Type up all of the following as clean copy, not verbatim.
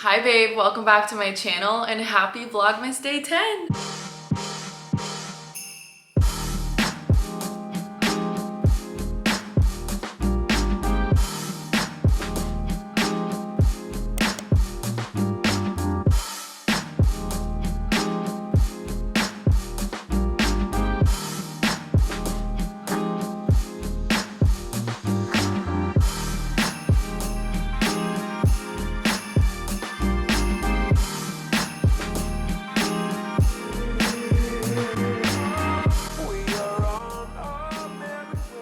Hi babe, welcome back to my channel and happy Vlogmas Day 10.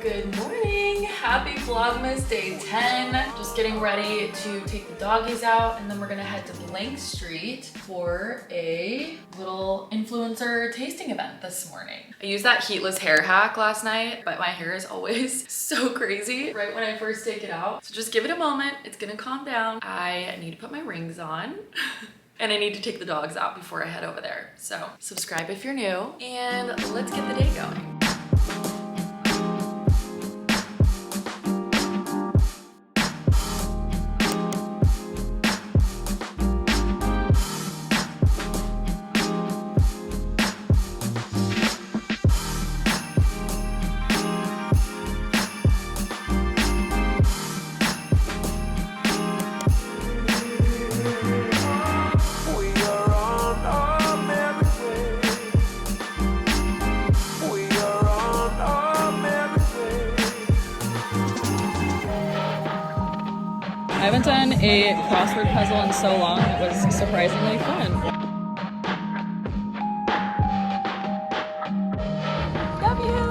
Good morning, happy Vlogmas Day 10. Just getting ready to take the doggies out and then we're gonna head to Blank Street for a little influencer tasting event this morning. I used that heatless hair hack last night, but my hair is always so crazy right when I first take it out. So just give it a moment, it's gonna calm down. I need to put my rings on. And I need to take the dogs out before I head over there. So subscribe if you're new and let's get the day going. I haven't done a crossword puzzle in so long. It was surprisingly fun. Love you!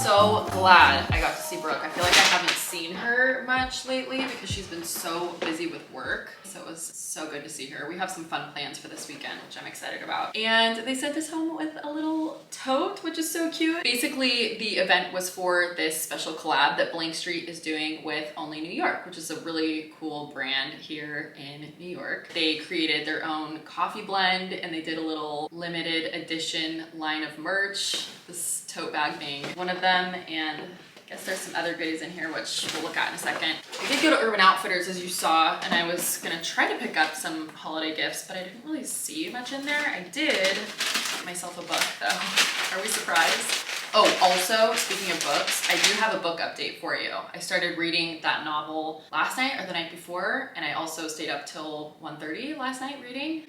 So glad I got to see Brooke. I feel like I haven't seen her much lately because she's been so busy with work. So it was so good to see her. We have some fun plans for this weekend, which I'm excited about. And they sent us home with a little tote, which is so cute. Basically, the event was for this special collab that Blank Street is doing with Only New York, which is a really cool brand here in New York. They created their own coffee blend and they did a little limited edition line of merch. This tote bag being one of them, and I guess there's some other goodies in here which we'll look at in a second. I did go to Urban Outfitters, as you saw, and I was gonna try to pick up some holiday gifts, but I didn't really see much in there. I did get myself a book though. Are we surprised? Oh, also, speaking of books, I do have a book update for you. I started reading that novel last night or the night before, and I also stayed up till 1:30 last night reading.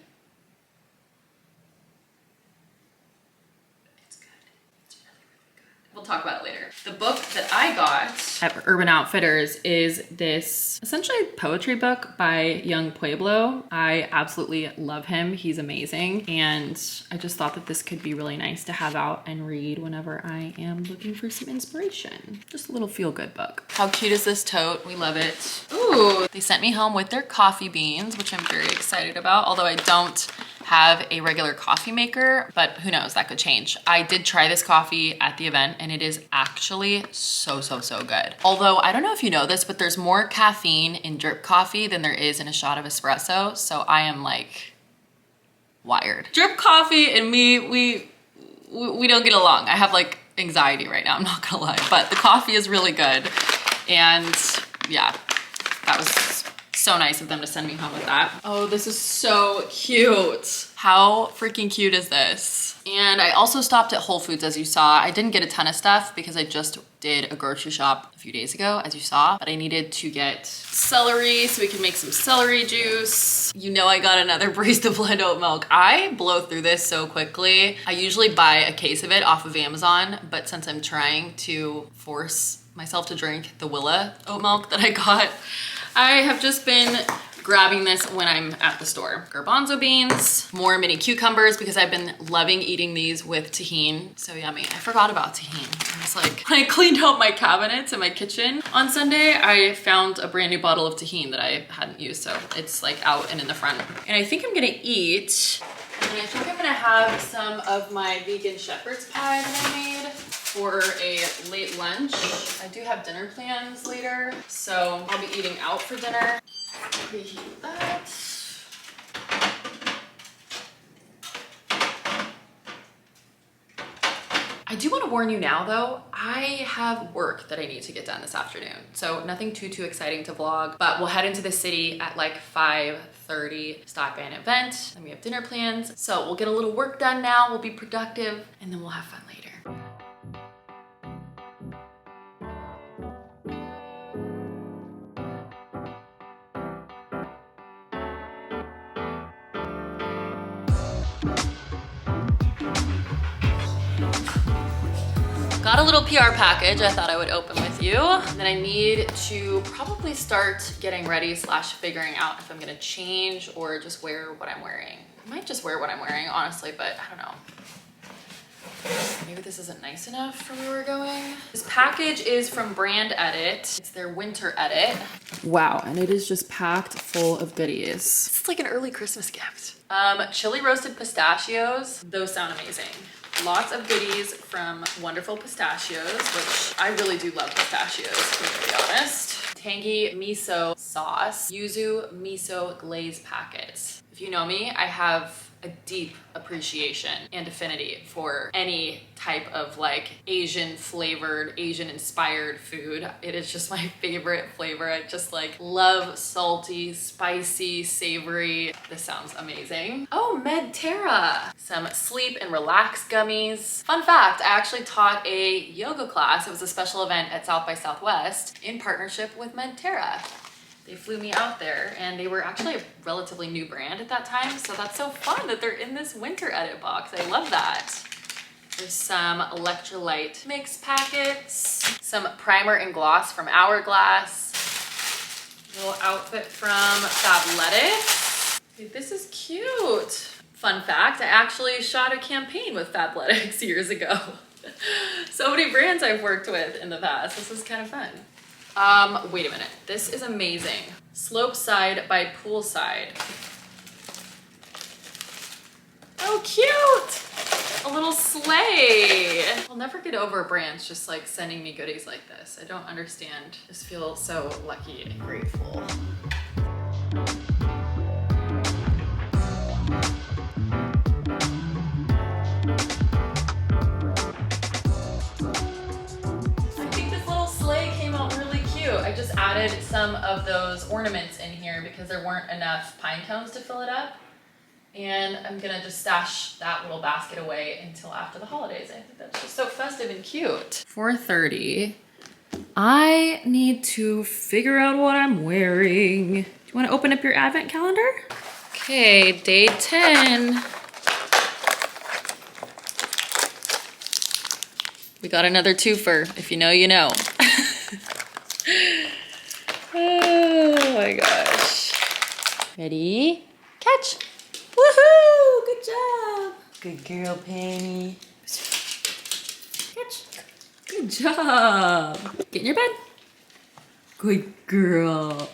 We'll talk about it later. The book that I got at Urban Outfitters is this essentially poetry book by Young Pueblo. I absolutely love him. He's amazing. And I just thought that this could be really nice to have out and read whenever I am looking for some inspiration. Just a little feel-good book. How cute is this tote? We love it. Ooh, they sent me home with their coffee beans, which I'm very excited about, although I don't have a regular coffee maker, but who knows, that could change. I did try this coffee at the event and it is actually so good. Although I don't know if you know this, but there's more caffeine in drip coffee than there is in a shot of espresso. So I am like wired. Drip coffee and me, we don't get along. I have like anxiety right now, I'm not gonna lie, but the coffee is really good. And yeah, that was so nice of them to send me home with that. Oh, this is so cute. How freaking cute is this? And I also stopped at Whole Foods, as you saw. I didn't get a ton of stuff because I just did a grocery shop a few days ago, as you saw, but I needed to get celery so we can make some celery juice. You know, I got another barista blend oat milk. I blow through this so quickly. I usually buy a case of it off of Amazon, but since I'm trying to force myself to drink the Willa oat milk that I got, I have just been grabbing this when I'm at the store. Garbanzo beans, more mini cucumbers because I've been loving eating these with tahini. So yummy. I forgot about tahini. I was like, when I cleaned out my cabinets in my kitchen on Sunday, I found a brand new bottle of tahini that I hadn't used. So it's like out and in the front. And I think I'm gonna eat And I think I'm gonna have some of my vegan shepherd's pie that I made for a late lunch. I do have dinner plans later, so I'll be eating out for dinner. Preheat that. I do want to warn you now though, I have work that I need to get done this afternoon. So nothing too exciting to vlog, but we'll head into the city at like 5:30, stop by an event, and we have dinner plans. So we'll get a little work done now, we'll be productive, and then we'll have fun later. Got a little PR package I thought I would open with you. And then I need to probably start getting ready / figuring out if I'm gonna change or just wear what I'm wearing. I might just wear what I'm wearing, honestly, but I don't know. Maybe this isn't nice enough for where we're going. This package is from Brand Edit. It's their winter edit. Wow, and it is just packed full of goodies. It's like an early Christmas gift. Chili roasted pistachios. Those sound amazing. Lots of goodies from Wonderful Pistachios, which I really do love pistachios, to be very honest. Tangy miso sauce, yuzu miso glaze packets. If you know me, I have a deep appreciation and affinity for any type of like Asian flavored, Asian inspired food. It is just my favorite flavor. I just like love salty, spicy, savory. This sounds amazing. Oh, Medterra. Some sleep and relax gummies. Fun fact, I actually taught a yoga class. It was a special event at South by Southwest in partnership with Medterra. They flew me out there and they were actually a relatively new brand at that time. So that's so fun that they're in this winter edit box. I love that. There's some electrolyte mix packets, some primer and gloss from Hourglass, little outfit from Fabletics. Dude, this is cute. Fun fact, I actually shot a campaign with Fabletics years ago. So many brands I've worked with in the past. This is kind of fun. Wait a minute. This is amazing. Slopeside by Poolside. Oh, cute! A little sleigh. I'll never get over brands just like sending me goodies like this. I don't understand. I just feel so lucky and grateful. I just added some of those ornaments in here because there weren't enough pine cones to fill it up. And I'm gonna just stash that little basket away until after the holidays. I think that's just so festive and cute. 4:30. I need to figure out what I'm wearing. Do you wanna open up your advent calendar? Okay, day 10. We got another twofer. If you know, you know. Oh my gosh. Ready? Catch. Woohoo! Good job. Good girl, Penny. Catch. Good job. Get in your bed. Good girl.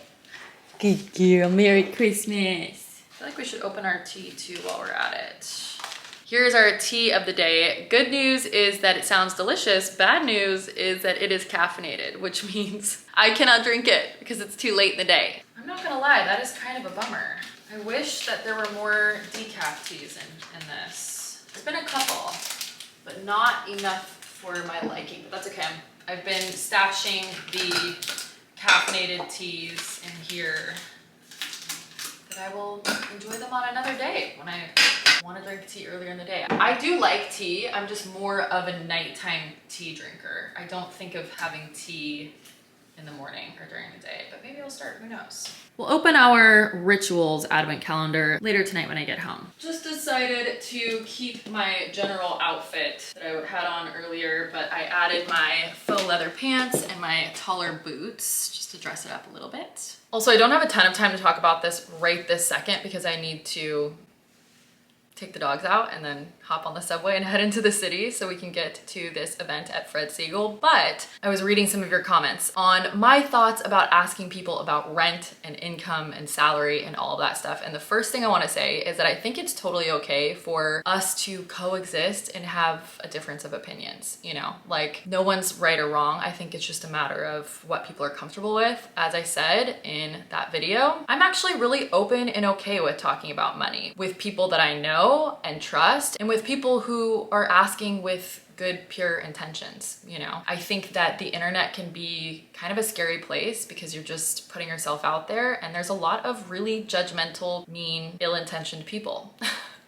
Good girl. Merry Christmas. I feel like we should open our tea too while we're at it. Here's our tea of the day. Good news is that it sounds delicious. Bad news is that it is caffeinated, which means I cannot drink it because it's too late in the day. I'm not gonna lie, that is kind of a bummer. I wish that there were more decaf teas in this. There's been a couple, but not enough for my liking, but that's okay. I've been stashing the caffeinated teas in here, but I will enjoy them on another day when I want to drink tea earlier in the day. I do like tea. I'm just more of a nighttime tea drinker. I don't think of having tea in the morning or during the day, but maybe I'll start, who knows. We'll open our rituals advent calendar later tonight when I get home. Just decided to keep my general outfit that I had on earlier, but I added my faux leather pants and my taller boots just to dress it up a little bit. Also, I don't have a ton of time to talk about this right this second because I need to take the dogs out and then hop on the subway and head into the city so we can get to this event at Fred Siegel. But I was reading some of your comments on my thoughts about asking people about rent and income and salary and all of that stuff. And the first thing I want to say is that I think it's totally okay for us to coexist and have a difference of opinions, you know, like no one's right or wrong. I think it's just a matter of what people are comfortable with. As I said in that video, I'm actually really open and okay with talking about money with people that I know and trust, and with people who are asking with good, pure intentions, you know? I think that the internet can be kind of a scary place because you're just putting yourself out there, and there's a lot of really judgmental, mean, ill-intentioned people.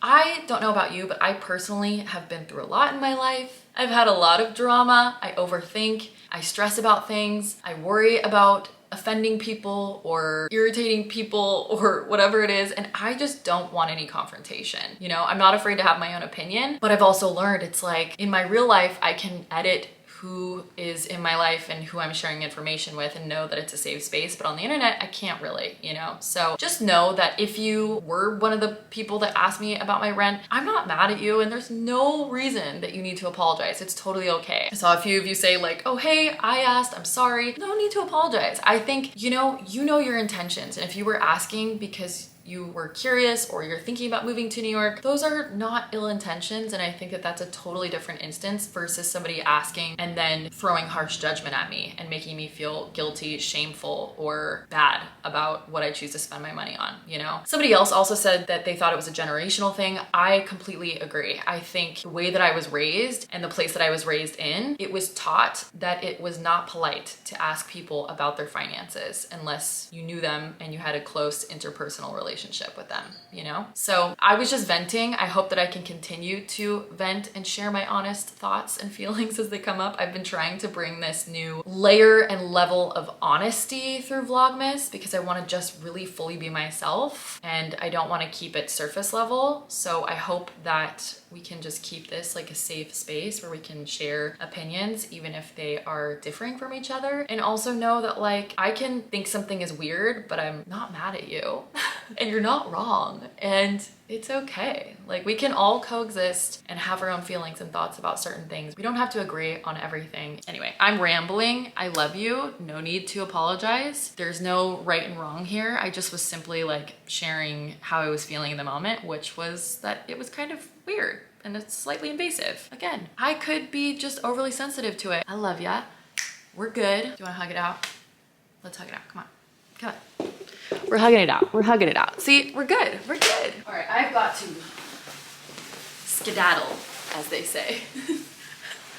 I don't know about you, but I personally have been through a lot in my life. I've had a lot of drama. I overthink. I stress about things. I worry about offending people or irritating people or whatever it is, and I just don't want any confrontation. You know, I'm not afraid to have my own opinion, but I've also learned it's like in my real life I can edit who is in my life and who I'm sharing information with and know that it's a safe space, but on the internet I can't really, you know? So just know that if you were one of the people that asked me about my rent, I'm not mad at you, and there's no reason that you need to apologize. It's totally okay. I saw a few of you say like, oh hey, I asked, I'm sorry. No need to apologize. I think, you know your intentions, and if you were asking because you were curious or you're thinking about moving to New York, those are not ill intentions, and I think that that's a totally different instance versus somebody asking and then throwing harsh judgment at me and making me feel guilty, shameful, or bad about what I choose to spend my money on, you know? Somebody else also said that they thought it was a generational thing. I completely agree. I think the way that I was raised and the place that I was raised in, it was taught that it was not polite to ask people about their finances unless you knew them and you had a close interpersonal relationship with them, you know? So I was just venting. I hope that I can continue to vent and share my honest thoughts and feelings as they come up. I've been trying to bring this new layer and level of honesty through Vlogmas because I want to just really fully be myself, and I don't want to keep it surface level. So I hope that we can just keep this like a safe space where we can share opinions even if they are differing from each other, and also know that like I can think something is weird, but I'm not mad at you and you're not wrong, and it's okay. Like we can all coexist and have our own feelings and thoughts about certain things. We don't have to agree on everything. Anyway, I'm rambling. I love you. No need to apologize. There's no right and wrong here. I just was simply like sharing how I was feeling in the moment, which was that it was kind of weird and it's slightly invasive. Again, I could be just overly sensitive to it. I love ya. We're good. Do you wanna hug it out? Let's hug it out, come on. Come on. We're hugging it out. We're hugging it out. See, we're good. We're good. All right, I've got to skedaddle, as they say.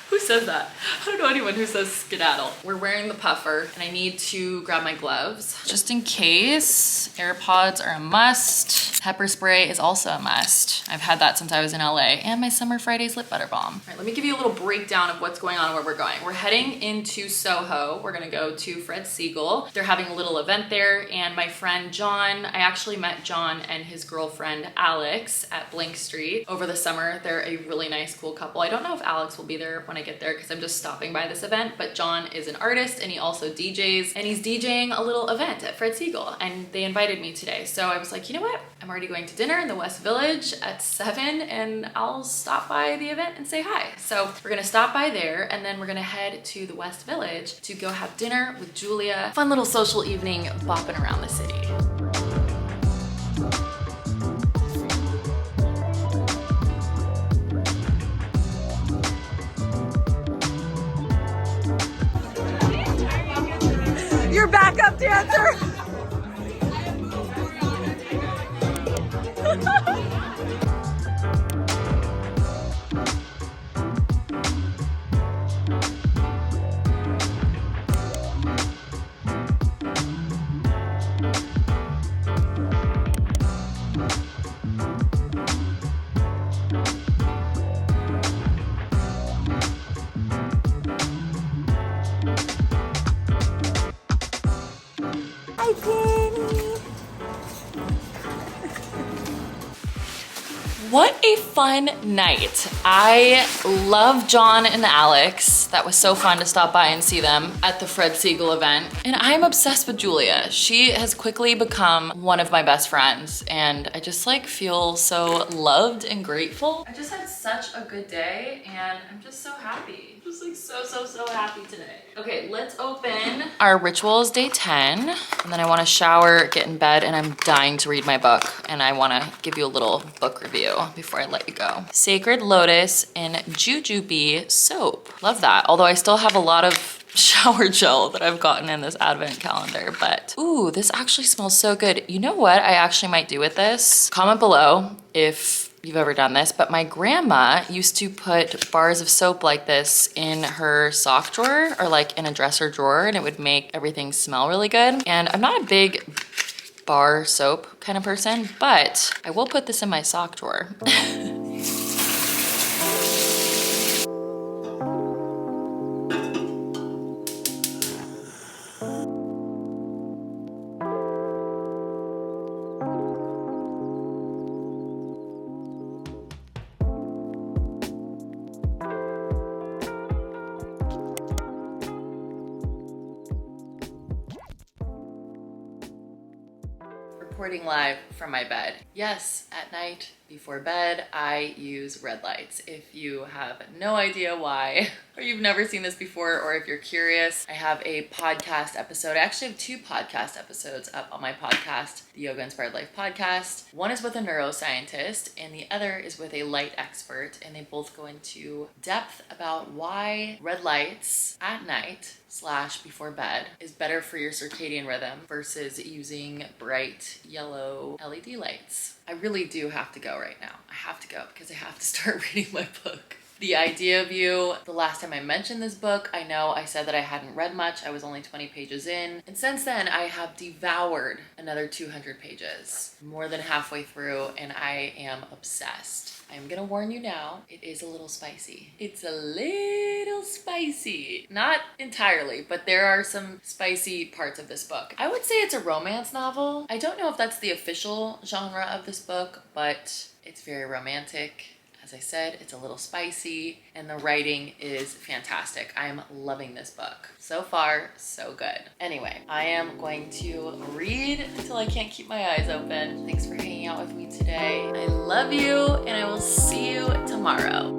Who says that? I don't know anyone who says skedaddle. We're wearing the puffer and I need to grab my gloves just in case. AirPods are a must. Pepper spray is also a must. I've had that since I was in LA, and my Summer Fridays lip butter balm. All right, let me give you a little breakdown of what's going on and where we're going. We're heading into Soho. We're gonna go to Fred Siegel. They're having a little event there, and my friend John, I actually met John and his girlfriend Alex at Blink Street over the summer. They're a really nice, cool couple. I don't know if Alex will be there when I get there because I'm just stopping by this event, but John is an artist and he also DJs, and he's DJing a little event at Fred Siegel, and they invited me today. So I was like, you know what? I'm already going to dinner in the West Village at 7, and I'll stop by the event and say hi. So we're gonna stop by there, and then we're gonna head to the West Village to go have dinner with Julia. Fun little social evening bopping around the city. Your backup dancer. a fun night. I love John and Alex. That was so fun to stop by and see them at the Fred Siegel event. And I'm obsessed with Julia. She has quickly become one of my best friends, and I just like feel so loved and grateful. I just had such a good day and I'm just so happy. Just like so happy today. Okay, let's open our rituals day 10. And then I wanna shower, get in bed, and I'm dying to read my book. And I wanna give you a little book review before I let you go. Sacred Lotus and Jujube soap. Love that. Although I still have a lot of shower gel that I've gotten in this advent calendar, but ooh, this actually smells so good. You know what I actually might do with this? Comment below if you've ever done this, but my grandma used to put bars of soap like this in her sock drawer or like in a dresser drawer, and it would make everything smell really good. And I'm not a big bar soap kind of person, but I will put this in my sock drawer. Recording live from my bed. Yes, at night before bed, I use red lights. If you have no idea why, or you've never seen this before, or if you're curious, I have a podcast episode. I actually have 2 podcast episodes up on my podcast, the Yoga Inspired Life podcast. One is with a neuroscientist and the other is with a light expert, and they both go into depth about why red lights at night / before bed is better for your circadian rhythm versus using bright yellow LED lights. I really do have to go right now. I have to go because I have to start reading my book. The Idea of You. The last time I mentioned this book, I know I said that I hadn't read much. I was only 20 pages in. And since then, I have devoured another 200 pages. More than halfway through, and I am obsessed. I'm gonna warn you now, it is a little spicy. It's a little spicy. Not entirely, but there are some spicy parts of this book. I would say it's a romance novel. I don't know if that's the official genre of this book, but it's very romantic. As I said, it's a little spicy, and the writing is fantastic. I'm loving this book. So far, so good. Anyway, I am going to read until I can't keep my eyes open. Thanks for hanging out with me today. I love you, and I will see you tomorrow.